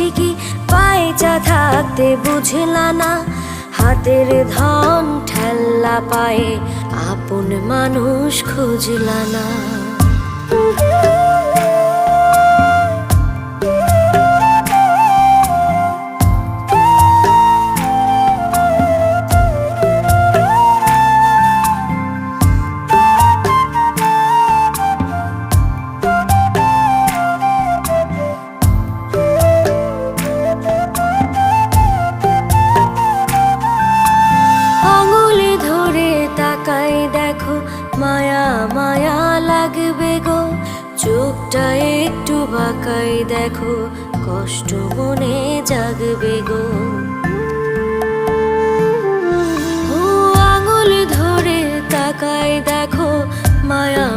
ঠিকই, পায়চা থাকতে বুঝলা না, হাতের ধন ঠেল্লা পায়ে আপন মানুষ খুঁজলা না। দেখো মায়া মায়া লাগবে গো, চোখটা একটু বাঁকাই দেখো, কষ্ট মনে জাগবে গো। ও আঙুল ধরে তাকাই দেখো, মায়া